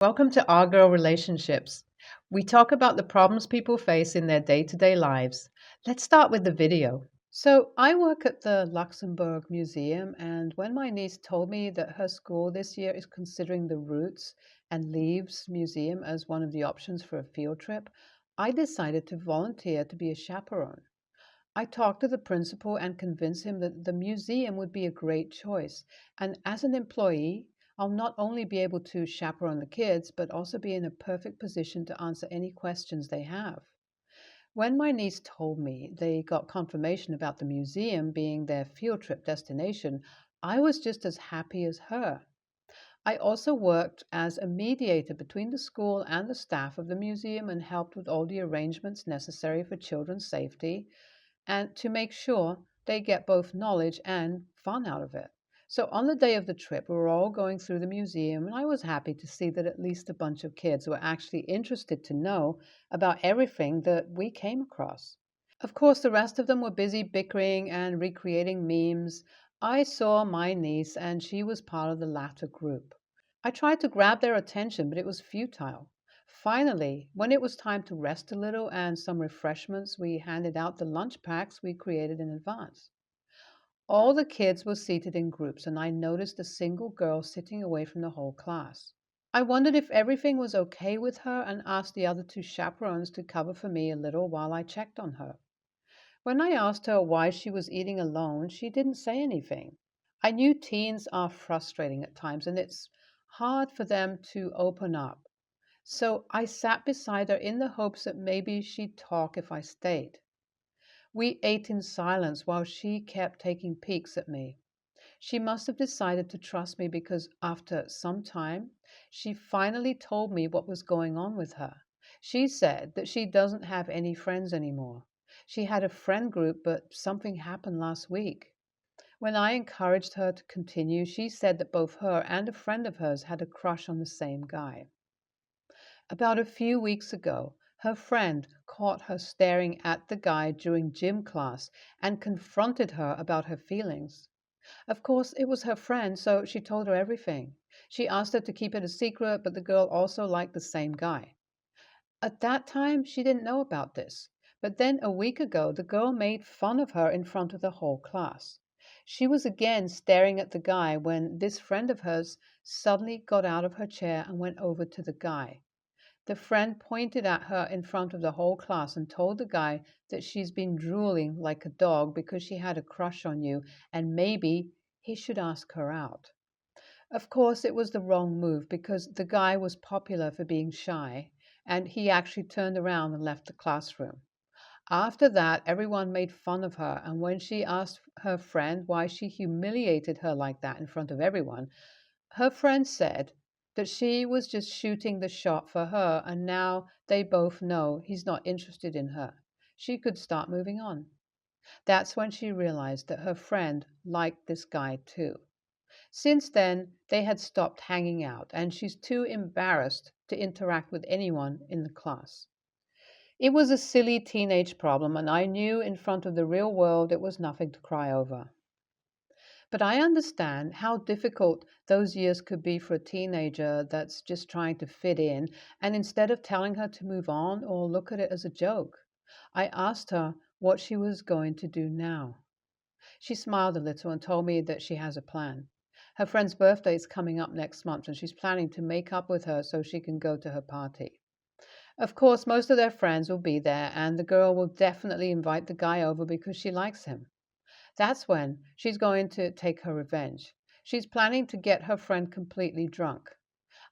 Welcome to Our Girl Relationships. We talk about the problems people face in their day to day lives. Let's start with the video. So, I work at the Luxembourg Museum, and when my niece told me that her school this year is considering the Roots and Leaves Museum as one of the options for a field trip, I decided to volunteer to be a chaperone. I talked to the principal and convinced him that the museum would be a great choice. And as an employee, I'll not only be able to chaperone the kids, but also be in a perfect position to answer any questions they have. When my niece told me they got confirmation about the museum being their field trip destination, I was just as happy as her. I also worked as a mediator between the school and the staff of the museum and helped with all the arrangements necessary for children's safety and to make sure they get both knowledge and fun out of it. So on the day of the trip, we were all going through the museum, and I was happy to see that at least a bunch of kids were actually interested to know about everything that we came across. Of course, the rest of them were busy bickering and recreating memes. I saw my niece, and she was part of the latter group. I tried to grab their attention, but it was futile. Finally, when it was time to rest a little and some refreshments, we handed out the lunch packs we created in advance. All the kids were seated in groups, and I noticed a single girl sitting away from the whole class. I wondered if everything was okay with her and asked the other two chaperones to cover for me a little while I checked on her. When I asked her why she was eating alone, she didn't say anything. I knew teens are frustrating at times, and it's hard for them to open up. So I sat beside her in the hopes that maybe she'd talk if I stayed. We ate in silence while she kept taking peeks at me. She must have decided to trust me because after some time, she finally told me what was going on with her. She said that she doesn't have any friends anymore. She had a friend group, but something happened last week. When I encouraged her to continue, she said that both her and a friend of hers had a crush on the same guy. About a few weeks ago, her friend caught her staring at the guy during gym class and confronted her about her feelings. Of course, it was her friend, so she told her everything. She asked her to keep it a secret, but the girl also liked the same guy. At that time, she didn't know about this. But then a week ago, the girl made fun of her in front of the whole class. She was again staring at the guy when this friend of hers suddenly got out of her chair and went over to the guy. The friend pointed at her in front of the whole class and told the guy that she's been drooling like a dog because she had a crush on you and maybe he should ask her out. Of course, it was the wrong move because the guy was popular for being shy and he actually turned around and left the classroom. After that, everyone made fun of her, and when she asked her friend why she humiliated her like that in front of everyone, her friend said that she was just shooting the shot for her, and now they both know he's not interested in her. She could start moving on. That's when she realized that her friend liked this guy too. Since then, they had stopped hanging out, and she's too embarrassed to interact with anyone in the class. It was a silly teenage problem, and I knew in front of the real world it was nothing to cry over. But I understand how difficult those years could be for a teenager that's just trying to fit in, and instead of telling her to move on or look at it as a joke, I asked her what she was going to do now. She smiled a little and told me that she has a plan. Her friend's birthday is coming up next month, and she's planning to make up with her so she can go to her party. Of course, most of their friends will be there, and the girl will definitely invite the guy over because she likes him. That's when she's going to take her revenge. She's planning to get her friend completely drunk.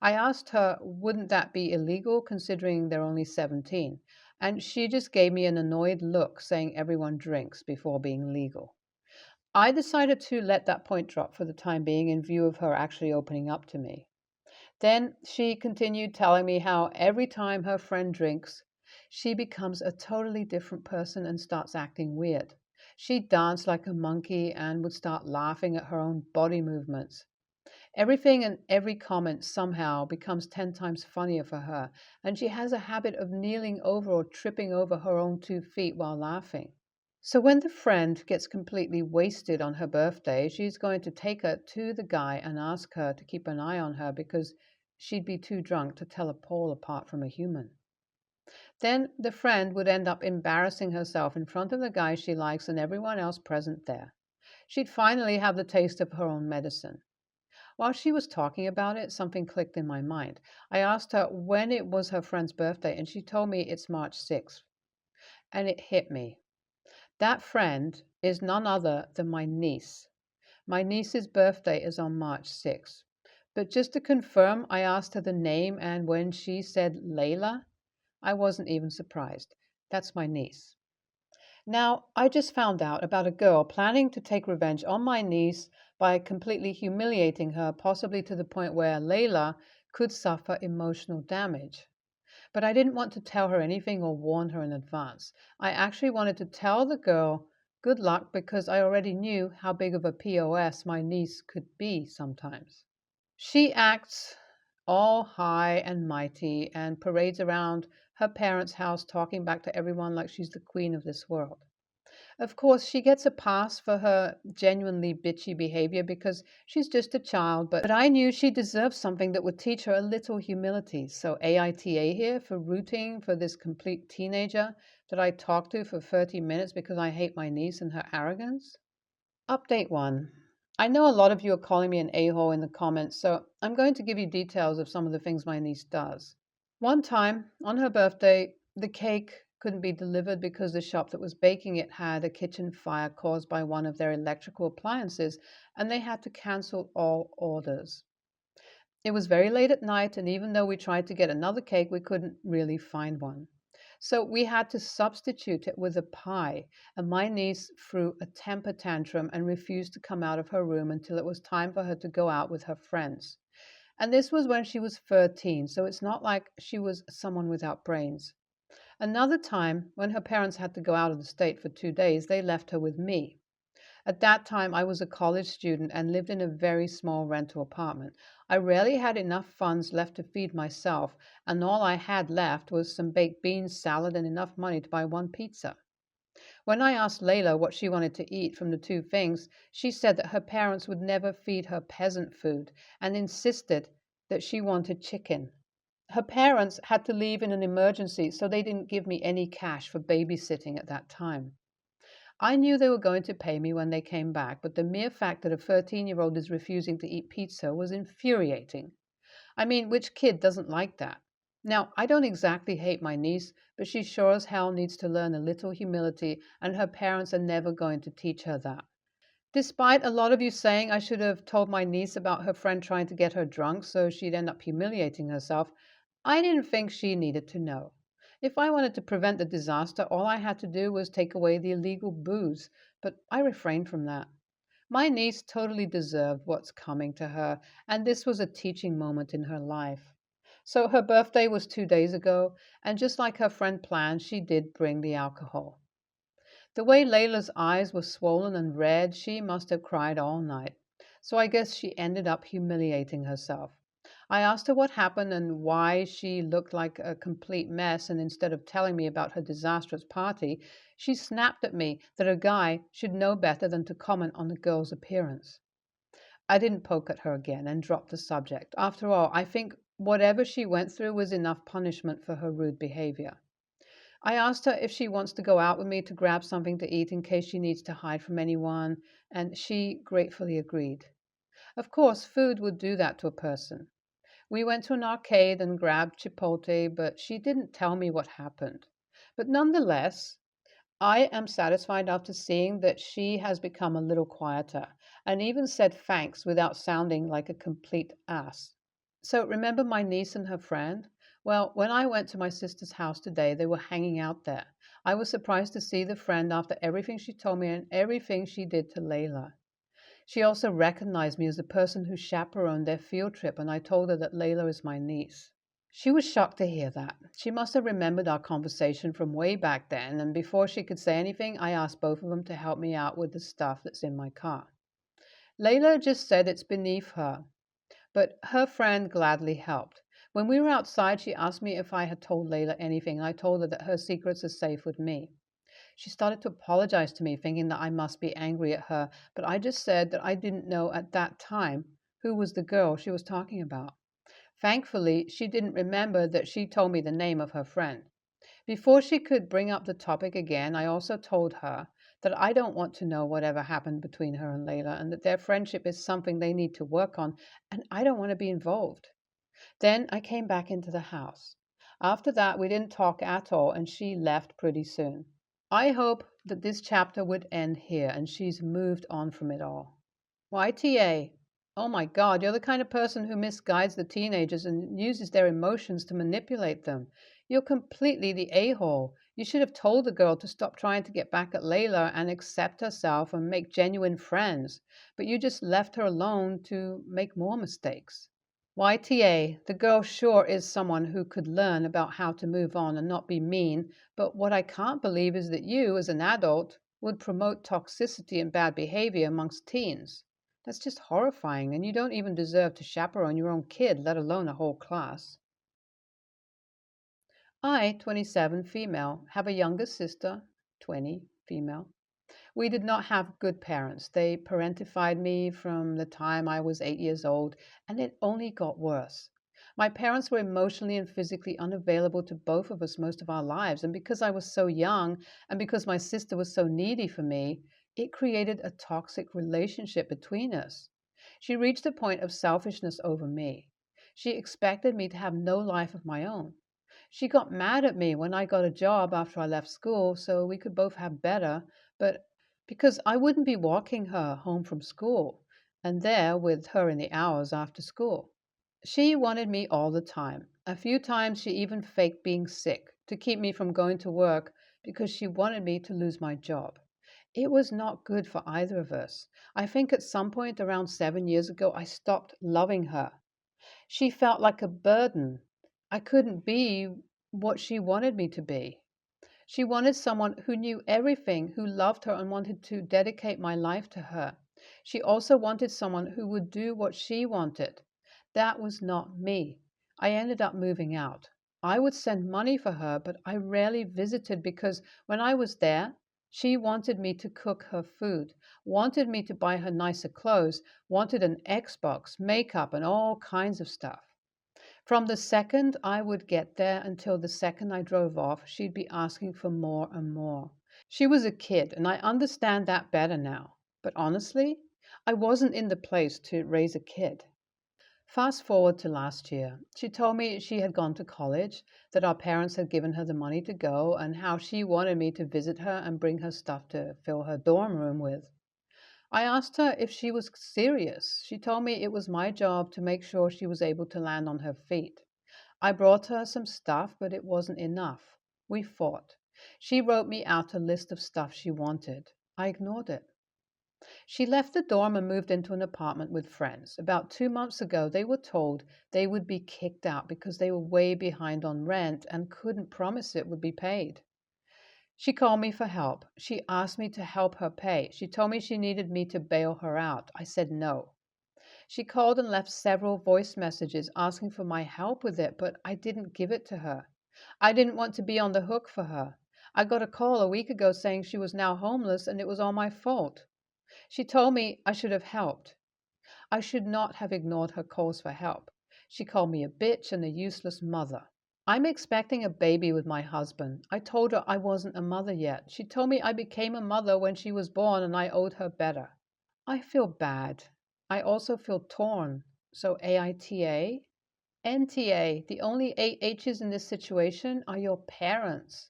I asked her, wouldn't that be illegal considering they're only 17? And she just gave me an annoyed look, saying everyone drinks before being legal. I decided to let that point drop for the time being in view of her actually opening up to me. Then she continued telling me how every time her friend drinks, she becomes a totally different person and starts acting weird. She danced like a monkey and would start laughing at her own body movements. Everything and every comment somehow becomes 10 times funnier for her, and she has a habit of kneeling over or tripping over her own 2 feet while laughing. So when the friend gets completely wasted on her birthday, she's going to take her to the guy and ask her to keep an eye on her because she'd be too drunk to tell a pole apart from a human. Then the friend would end up embarrassing herself in front of the guy she likes and everyone else present there. She'd finally have the taste of her own medicine. While she was talking about it, something clicked in my mind. I asked her when it was her friend's birthday, and she told me it's March 6th. And it hit me. That friend is none other than my niece. My niece's birthday is on March 6th. But just to confirm, I asked her the name, and when she said Layla, I wasn't even surprised. That's my niece. Now, I just found out about a girl planning to take revenge on my niece by completely humiliating her, possibly to the point where Layla could suffer emotional damage. But I didn't want to tell her anything or warn her in advance. I actually wanted to tell the girl good luck because I already knew how big of a POS my niece could be sometimes. She acts all high and mighty and parades around her parents' house talking back to everyone like she's the queen of this world. Of course, she gets a pass for her genuinely bitchy behavior because she's just a child, but I knew she deserved something that would teach her a little humility. So AITA here for rooting for this complete teenager that I talked to for 30 minutes because I hate my niece and her arrogance. Update 1. I know a lot of you are calling me an a-hole in the comments, so I'm going to give you details of some of the things my niece does. One time, on her birthday, the cake couldn't be delivered because the shop that was baking it had a kitchen fire caused by one of their electrical appliances, and they had to cancel all orders. It was very late at night, and even though we tried to get another cake, we couldn't really find one. So we had to substitute it with a pie, and my niece threw a temper tantrum and refused to come out of her room until it was time for her to go out with her friends. And this was when she was 13, so it's not like she was someone without brains. Another time, when her parents had to go out of the state for 2 days, they left her with me. At that time, I was a college student and lived in a very small rental apartment. I rarely had enough funds left to feed myself, and all I had left was some baked beans, salad, and enough money to buy one pizza. When I asked Layla what she wanted to eat from the two things, she said that her parents would never feed her peasant food and insisted that she wanted chicken. Her parents had to leave in an emergency, so they didn't give me any cash for babysitting at that time. I knew they were going to pay me when they came back, but the mere fact that a 13-year-old is refusing to eat pizza was infuriating. I mean, which kid doesn't like that? Now, I don't exactly hate my niece, but she sure as hell needs to learn a little humility, and her parents are never going to teach her that. Despite a lot of you saying I should have told my niece about her friend trying to get her drunk so she'd end up humiliating herself, I didn't think she needed to know. If I wanted to prevent the disaster, all I had to do was take away the illegal booze, but I refrained from that. My niece totally deserved what's coming to her, and this was a teaching moment in her life. So her birthday was 2 days ago, and just like her friend planned, she did bring the alcohol. The way Layla's eyes were swollen and red, she must have cried all night. So I guess she ended up humiliating herself. I asked her what happened and why she looked like a complete mess, and instead of telling me about her disastrous party, she snapped at me that a guy should know better than to comment on the girl's appearance. I didn't poke at her again and dropped the subject. After all, I think whatever she went through was enough punishment for her rude behavior. I asked her if she wants to go out with me to grab something to eat in case she needs to hide from anyone, and she gratefully agreed. Of course, food would do that to a person. We went to an arcade and grabbed Chipotle, but she didn't tell me what happened. But nonetheless, I am satisfied after seeing that she has become a little quieter and even said thanks without sounding like a complete ass. So remember my niece and her friend? Well, when I went to my sister's house today, they were hanging out there. I was surprised to see the friend after everything she told me and everything she did to Layla. She also recognized me as the person who chaperoned their field trip, and I told her that Layla is my niece. She was shocked to hear that. She must have remembered our conversation from way back then, and before she could say anything, I asked both of them to help me out with the stuff that's in my car. Layla just said it's beneath her, but her friend gladly helped. When we were outside, she asked me if I had told Layla anything, and I told her that her secrets are safe with me. She started to apologize to me, thinking that I must be angry at her, but I just said that I didn't know at that time who was the girl she was talking about. Thankfully, she didn't remember that she told me the name of her friend. Before she could bring up the topic again, I also told her that I don't want to know whatever happened between her and Layla and that their friendship is something they need to work on, and I don't want to be involved. Then I came back into the house. After that, we didn't talk at all, and she left pretty soon. I hope that this chapter would end here and she's moved on from it all. YTA. Oh my God, you're the kind of person who misguides the teenagers and uses their emotions to manipulate them. You're completely the a-hole. You should have told the girl to stop trying to get back at Layla and accept herself and make genuine friends, but you just left her alone to make more mistakes. YTA, the girl sure is someone who could learn about how to move on and not be mean, but what I can't believe is that you, as an adult, would promote toxicity and bad behavior amongst teens. That's just horrifying, and you don't even deserve to chaperone your own kid, let alone a whole class. I, 27, female, have a younger sister, 20, female. We did not have good parents. They parentified me from the time I was 8 years old, and it only got worse. My parents were emotionally and physically unavailable to both of us most of our lives, and because I was so young and because my sister was so needy for me, it created a toxic relationship between us. She reached a point of selfishness over me. She expected me to have no life of my own. She got mad at me when I got a job after I left school so we could both have better, but because I wouldn't be walking her home from school and there with her in the hours after school. She wanted me all the time. A few times she even faked being sick to keep me from going to work because she wanted me to lose my job. It was not good for either of us. I think at some point around 7 years ago, I stopped loving her. She felt like a burden. I couldn't be what she wanted me to be. She wanted someone who knew everything, who loved her and wanted to dedicate my life to her. She also wanted someone who would do what she wanted. That was not me. I ended up moving out. I would send money for her, but I rarely visited because when I was there, she wanted me to cook her food, wanted me to buy her nicer clothes, wanted an Xbox, makeup, and all kinds of stuff. From the second I would get there until the second I drove off, she'd be asking for more and more. She was a kid, and I understand that better now. But honestly, I wasn't in the place to raise a kid. Fast forward to last year. She told me she had gone to college, that our parents had given her the money to go, and how she wanted me to visit her and bring her stuff to fill her dorm room with. I asked her if she was serious. She told me it was my job to make sure she was able to land on her feet. I brought her some stuff, but it wasn't enough. We fought. She wrote me out a list of stuff she wanted. I ignored it. She left the dorm and moved into an apartment with friends. About 2 months ago, they were told they would be kicked out because they were way behind on rent and couldn't promise it would be paid. She called me for help. She asked me to help her pay. She told me she needed me to bail her out. I said no. She called and left several voice messages asking for my help with it, but I didn't give it to her. I didn't want to be on the hook for her. I got a call a week ago saying she was now homeless and it was all my fault. She told me I should have helped. I should not have ignored her calls for help. She called me a bitch and a useless mother. I'm expecting a baby with my husband. I told her I wasn't a mother yet. She told me I became a mother when she was born and I owed her better. I feel bad. I also feel torn. So AITA? NTA, the only eight H's in this situation are your parents.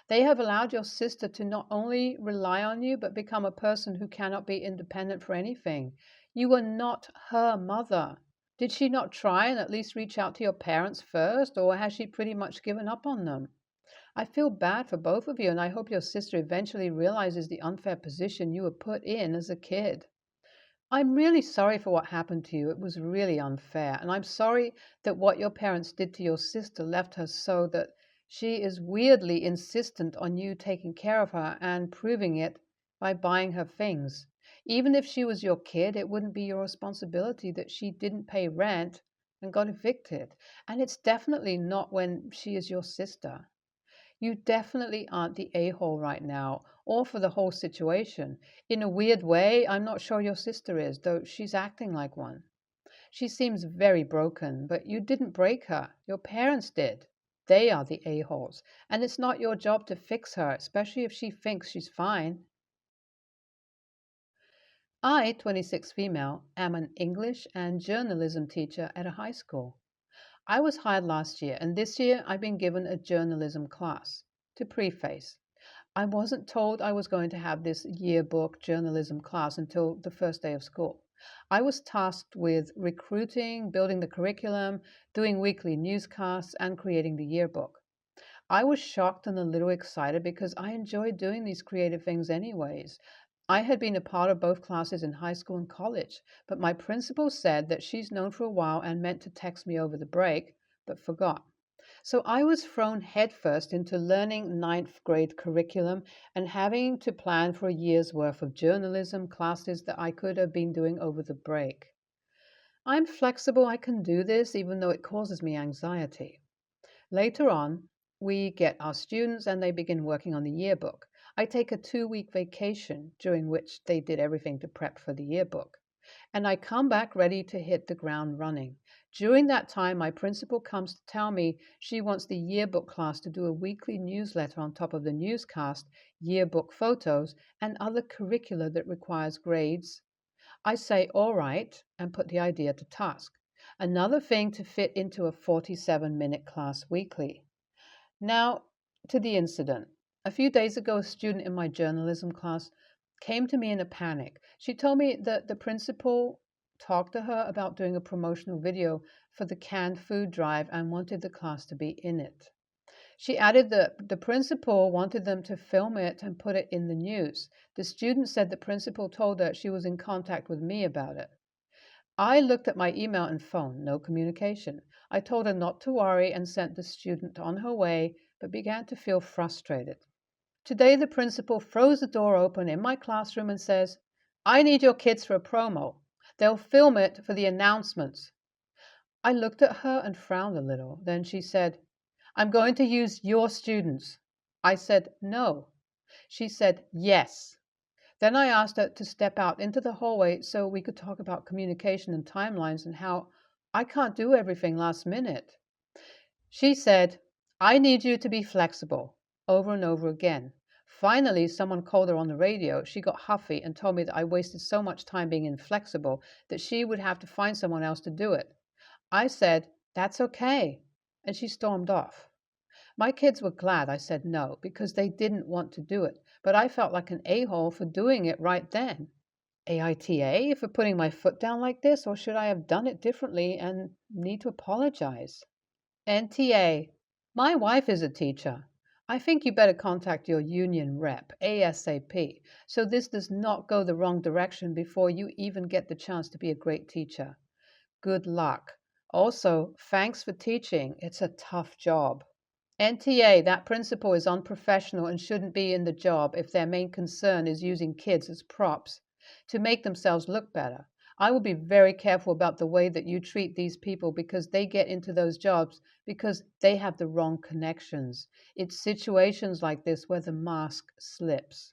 They have allowed your sister to not only rely on you, but become a person who cannot be independent for anything. You were not her mother. Did she not try and at least reach out to your parents first, or has she pretty much given up on them? I feel bad for both of you, and I hope your sister eventually realizes the unfair position you were put in as a kid. I'm really sorry for what happened to you. It was really unfair. And I'm sorry that what your parents did to your sister left her so that she is weirdly insistent on you taking care of her and proving it by buying her things. Even if she was your kid, it wouldn't be your responsibility that she didn't pay rent and got evicted. And it's definitely not when she is your sister. You definitely aren't the a-hole right now, or for the whole situation. In a weird way, I'm not sure your sister is, though she's acting like one. She seems very broken, but you didn't break her. Your parents did. They are the a-holes, and it's not your job to fix her, especially if she thinks she's fine. I, 26 female, am an English and journalism teacher at a high school. I was hired last year, and this year I've been given a journalism class. To preface, I wasn't told I was going to have this yearbook journalism class until the first day of school. I was tasked with recruiting, building the curriculum, doing weekly newscasts, and creating the yearbook. I was shocked and a little excited because I enjoy doing these creative things anyways. I had been a part of both classes in high school and college, but my principal said that she's known for a while and meant to text me over the break, but forgot. So I was thrown headfirst into learning ninth grade curriculum and having to plan for a year's worth of journalism classes that I could have been doing over the break. I'm flexible, I can do this, even though it causes me anxiety. Later on, we get our students and they begin working on the yearbook. I take a 2-week vacation during which they did everything to prep for the yearbook. And I come back ready to hit the ground running. During that time, my principal comes to tell me she wants the yearbook class to do a weekly newsletter on top of the newscast, yearbook photos, and other curricula that requires grades. I say, all right, and put the idea to task. Another thing to fit into a 47-minute class weekly. Now, to the incident. A few days ago, a student in my journalism class came to me in a panic. She told me that the principal talked to her about doing a promotional video for the canned food drive and wanted the class to be in it. She added that the principal wanted them to film it and put it in the news. The student said the principal told her she was in contact with me about it. I looked at my email and phone, no communication. I told her not to worry and sent the student on her way, but began to feel frustrated. Today, the principal throws the door open in my classroom and says, I need your kids for a promo. They'll film it for the announcements. I looked at her and frowned a little. Then she said, I'm going to use your students. I said, no. She said, yes. Then I asked her to step out into the hallway so we could talk about communication and timelines and how I can't do everything last minute. She said, I need you to be flexible, over and over again. Finally, someone called her on the radio. She got huffy and told me that I wasted so much time being inflexible that she would have to find someone else to do it. I said, that's okay. And she stormed off. My kids were glad I said no because they didn't want to do it, but I felt like an a-hole for doing it right then. AITA for putting my foot down like this, or should I have done it differently and need to apologize? NTA. My wife is a teacher. I think you better contact your union rep ASAP so this does not go the wrong direction before you even get the chance to be a great teacher. Good luck. Also, thanks for teaching. It's a tough job. NTA, that principal is unprofessional and shouldn't be in the job if their main concern is using kids as props to make themselves look better. I will be very careful about the way that you treat these people because they get into those jobs because they have the wrong connections. It's situations like this where the mask slips.